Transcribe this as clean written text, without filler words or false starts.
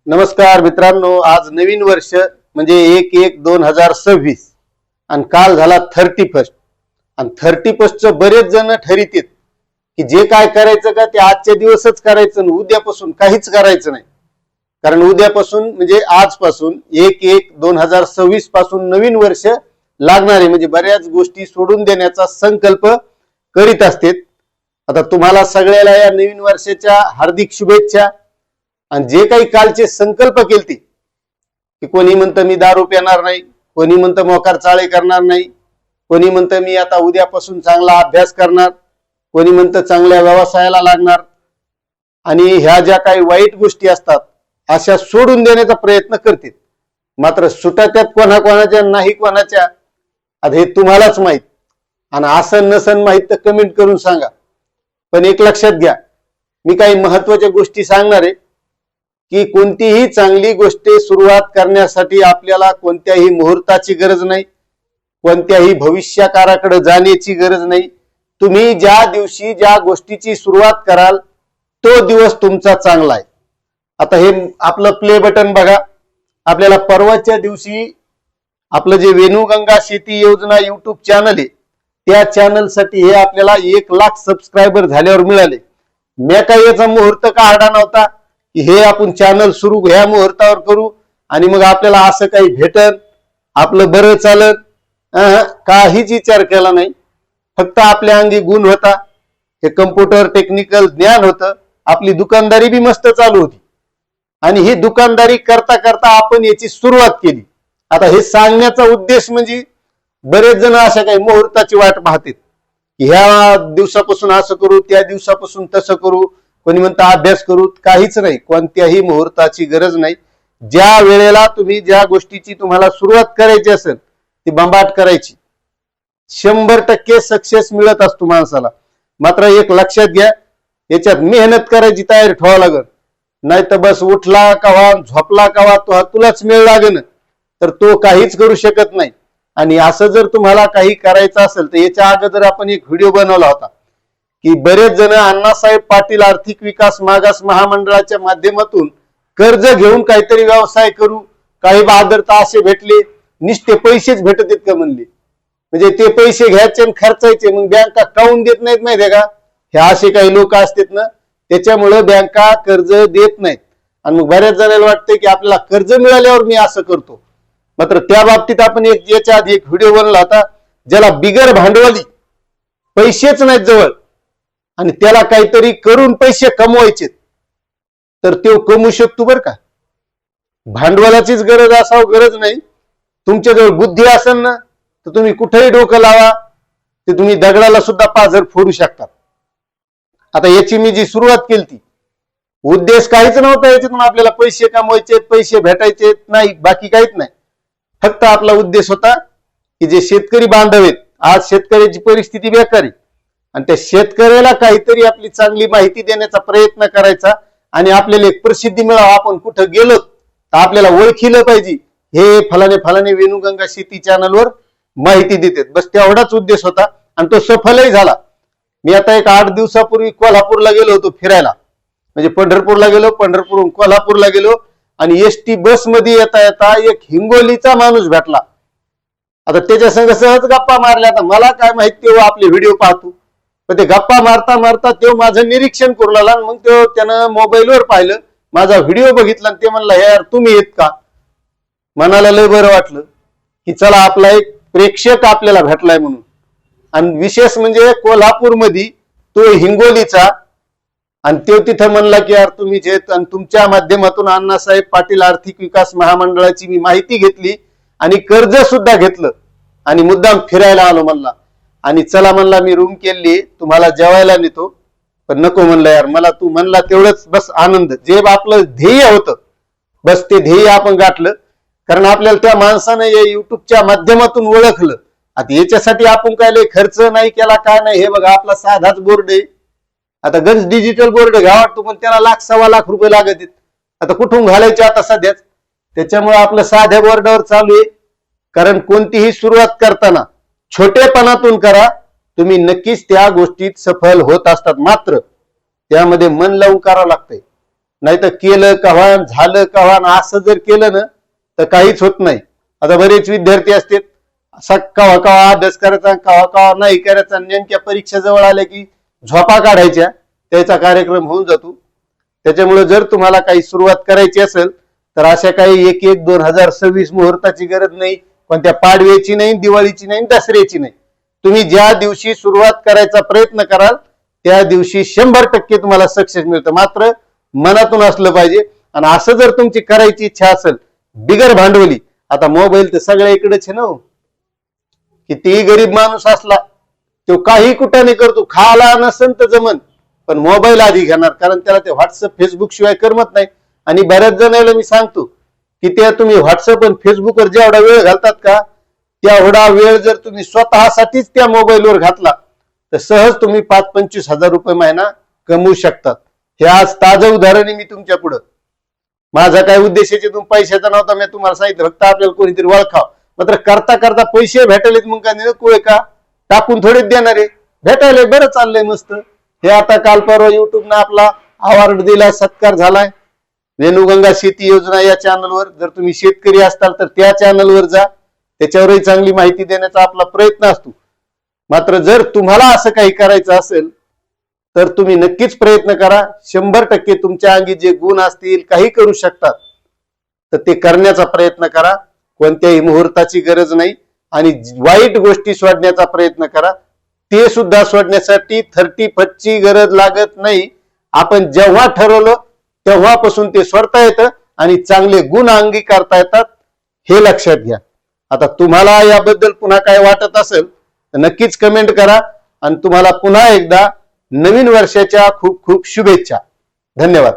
नमस्कार मित्रांनो, आज नवीन वर्ष म्हणजे 1/1/2026 आणि काल झाला 31 आणि 31 बरेच जण ठरवतात की जे काय करायचं का ते आजच्या दिवसच करायचं, उद्यापासून काहीच करायचं नाही. कारण उद्यापासून म्हणजे आजपासून 1/1/2026 पासून नवीन वर्ष लागणार आहे, म्हणजे बऱ्याच गोष्टी सोडून देण्याचा संकल्प करीत असतात. आता तुम्हाला सगळ्याला या नवीन वर्षाच्या हार्दिक शुभेच्छा. आणि जे काही कालचे संकल्प केलते की कोणी म्हणतं मी दारू पिणार नाही, कोणी म्हणतं मोकार चाळे करणार नाही, कोणी म्हणतं मी आता उद्यापासून चांगला अभ्यास करणार, कोणी म्हणतं चांगल्या व्यवसायाला लागणार, आणि ह्या ज्या काही वाईट गोष्टी असतात अशा सोडून देण्याचा प्रयत्न करतात. मात्र सुटा त्यात कोणाकोणाच्या नाही कोणाच्या, आता हे तुम्हालाच माहित. आणि असं नसन माहित तर कमेंट करून सांगा. पण एक लक्षात घ्या, मी काही महत्वाच्या गोष्टी सांगणार आहे की कोणतीही चांगली गोष्ट सुरुवात करण्यासाठी आपल्याला कोणत्याही मुहूर्ताची गरज नाही, कोणत्याही भविष्यकाराकडे जाण्याची गरज नाही. तुम्ही ज्या दिवशी ज्या गोष्टीची सुरुवात कराल तो दिवस तुमचा चांगला आहे. आता हे आपलं प्ले बटन बघा. आपल्याला परवाच्या दिवशी आपलं जे वेणुगंगा शेती योजना युट्यूब चॅनल आहे त्या चॅनलसाठी हे आपल्याला 1,00,000 सबस्क्रायबर झाल्यावर मिळाले. मी काही याचा मुहूर्त काढला नव्हता की हे आपण चॅनल सुरू ह्या मुहूर्तावर करू आणि मग आपल्याला असं काही भेटल, आपलं बरं चालत, काहीच विचार केला नाही. फक्त आपल्या अंगी गुण होता, हे कम्प्युटर टेक्निकल ज्ञान होतं, आपली दुकानदारी बी मस्त चालू होती आणि ही दुकानदारी करता करता आपण याची सुरुवात केली. आता हे सांगण्याचा उद्देश म्हणजे बरेच जण अशा काही मुहूर्ताची वाट पाहतात की ह्या दिवसापासून असं करू, त्या दिवसापासून तसं करू, कोणी म्हणतं अभ्यास करू. काहीच नाही, कोणत्याही मुहूर्ताची गरज नाही. ज्या वेळेला तुम्ही ज्या गोष्टीची तुम्हाला सुरुवात करायची असेल ती बंबाट करायची. 100% सक्सेस मिळत असतो माणसाला. मात्र एक लक्षात घ्या, याच्यात मेहनत करायची तयारी ठेवावं लागल. नाही तर बस उठला कवा झोपला कवा तुलाच मेळ लागेल तर तो काहीच करू शकत नाही. आणि असं जर तुम्हाला काही करायचं असेल तर याच्या अगोदर आपण एक व्हिडिओ बनवला होता की बरेच जण अण्णासाहेब पाटील आर्थिक विकास मागास महामंडळाच्या माध्यमातून कर्ज घेऊन काहीतरी व्यवसाय करू, काही बहादरता असे भेटले, निष्ठे पैसेच भेटत आहेत का म्हणले. म्हणजे ते पैसे घ्यायचे आणि खर्चायचे, मग बँका काऊन देत नाहीत माहितीये का? हे असे काही लोक असतात ना, त्याच्यामुळे बँका कर्ज देत नाहीत. आणि मग बऱ्याच जणांना वाटतं की आपल्याला कर्ज मिळाल्यावर मी असं करतो. मात्र त्या बाबतीत आपण याच्या आधी एक व्हिडिओ बनवला होता, ज्याला बिगर भांडवली पैसेच नाहीत जवळ आणि त्याला काहीतरी करून पैसे कमवायचे तर तो कमवू शकतो बरं का. भांडवलाचीच गरज असावं गरज नाही. तुमच्याजवळ बुद्धी असेल ना तर तुम्ही कुठेही डोकं लावा, ते तुम्ही दगडाला सुद्धा पाझर फोडू शकता. आता याची मी जी सुरुवात केली ती उद्देश काहीच नव्हता याच्यातून आपल्याला पैसे कमवायचे, पैसे भेटायचे नाही, बाकी काहीच नाही. फक्त आपला उद्देश होता की जे शेतकरी बांधव आहेत, आज शेतकऱ्याची परिस्थिती बेकार आहे आणि त्या शेतकऱ्याला काहीतरी आपली चांगली माहिती देण्याचा प्रयत्न करायचा आणि आपल्याला एक प्रसिद्धी मिळावं. आपण कुठं गेलो तर आपल्याला ओळखीलं पाहिजे, हे फलाने फलाने वेणुगंगा शेती चॅनलवर माहिती देतात. बस तेवढाच उद्देश होता आणि तो सफलही झाला. मी आता एक 8 दिवसापूर्वी कोल्हापूरला गेलो होतो फिरायला, म्हणजे पंढरपूरला गेलो, पंढरपूरहून कोल्हापूरला गेलो आणि एसटी बस मध्ये येता येता एक हिंगोलीचा माणूस भेटला. आता त्याच्या संग सहज गप्पा मारल्या. आता मला काय माहिती तेव्हा आपले व्हिडिओ पाहतो, पण ते गप्पा मारता मारता तो माझं निरीक्षण करू लागला. मग त्यानं मोबाईलवर पाहिलं, माझा व्हिडिओ बघितला आणि ते म्हणला, हे यार तुम्ही येत का? मनाला लय बरं वाटलं की चला आपला एक प्रेक्षक आपल्याला भेटलाय म्हणून. आणि विशेष म्हणजे कोल्हापूरमध्ये तो हिंगोलीचा, आणि तो तिथं म्हणला की यार तुम्ही जे आणि तुमच्या माध्यमातून अण्णासाहेब पाटील आर्थिक विकास महामंडळाची मी माहिती घेतली आणि कर्ज सुद्धा घेतलं आणि मुद्दाम फिरायला आलो म्हणला. आणि चला म्हणला मी रूम केली, तुम्हाला जेवायला नेतो. पण नको म्हणलं यार, मला तू म्हणला तेवढंच बस आनंद. जे आपलं ध्येय होतं बस ते ध्येय आपण गाठलं. कारण आपल्याला त्या माणसानं या युट्यूबच्या माध्यमातून ओळखलं. आता याच्यासाठी आपण काय लय खर्च नाही केला, काय नाही. हे बघा आपला साधाच बोर्ड आहे. आता गंज डिजिटल बोर्ड घ्या वाटतो पण त्याला 1,00,000-1,25,00,000 रुपये लागत आहेत. आता कुठून घालायचे आता सध्याच. त्याच्यामुळे आपलं साध्या बोर्डावर चालू आहे. कारण कोणतीही सुरुवात करताना छोटेपणातून करा, तुम्ही नक्कीच त्या गोष्टीत सफल होत असतात. मात्र त्यामध्ये मन लावून करावं लागतंय. नाही तर केलं कव्हा झालं कव्हा असं जर केलं ना तर काहीच होत नाही. आता बरेच विद्यार्थी असतात कवा कवा अभ्यास करायचा कवा कवा नाही करायचा, नेमक्या परीक्षा जवळ आल्या की झोपा काढायच्या, त्याचा कार्यक्रम होऊन जातो. त्याच्यामुळे जर तुम्हाला काही सुरुवात करायची असेल तर अशा काही 1-1-2026 मुहूर्ताची गरज नाही, कोणत्या पाडव्याची नाही, दिवाळीची नाही, दसऱ्याची नाही. तुम्ही ज्या दिवशी सुरुवात करायचा प्रयत्न कराल त्या दिवशी 100% तुम्हाला सक्सेस मिळतं. मात्र मनातून असलं पाहिजे. आणि असं जर तुमची करायची इच्छा असेल बिगर भांडवली, आता मोबाईल तर सगळ्या इकडेच आहे ना, कितीही गरीब माणूस असला तो काही कुठाने करतो, खाला नसन तर जमन पण मोबाईल आधी घेणार, कारण त्याला ते व्हॉट्सअप फेसबुक शिवाय करमत नाही. आणि बऱ्याच जणांना मी सांगतो की त्या तुम्ही व्हॉट्सअप आणि फेसबुकवर जेवढा वेळ घालतात का तेवढा वेळ जर तुम्ही स्वतःसाठीच त्या मोबाईलवर घातला तर सहज तुम्ही 5-25 हजार रुपये महिना कमवू शकतात. हे आज ताजं उदाहरण आहे मी तुमच्या पुढं. माझा काय उद्देश याच्यातून पैशाचा नव्हता, मी तुम्हाला सांगितलं फक्त आपल्याला कोणीतरी ओळखाव. मात्र करता करता पैसे भेटायलेत मग काय नको का, टाकून थोडेच देणार आहे, भेटायला बरं चाललंय मस्त. हे आता काल परवा युट्यूबनं आपला अवॉर्ड दिला, सत्कार झालाय वेणुगंगा शेती योजना या चॅनलवर. जर तुम्ही शेतकरी असताल तर त्या चॅनलवर जा, त्याच्यावरही चांगली माहिती देण्याचा आपला प्रयत्न असतो. मात्र जर तुम्हाला असं काही करायचं असेल तर तुम्ही नक्कीच प्रयत्न करा. 100% तुमच्या अंगी जे गुण असतील काही करू शकतात तर ते करण्याचा प्रयत्न करा. कोणत्याही मुहूर्ताची गरज नाही. आणि वाईट गोष्टी सोडण्याचा प्रयत्न करा. ते सुद्धा सोडण्यासाठी 30-50 गरज लागत नाही. आपण जेव्हा ठरवलं तेव्हापासून ते सोडता येतं आणि चांगले गुण अंगीकारता येतात, हे लक्षात घ्या. आता तुम्हाला याबद्दल पुन्हा काय वाटत असेल तर नक्कीच कमेंट करा. आणि तुम्हाला पुन्हा एकदा नवीन वर्षाच्या खूप खूप शुभेच्छा. धन्यवाद.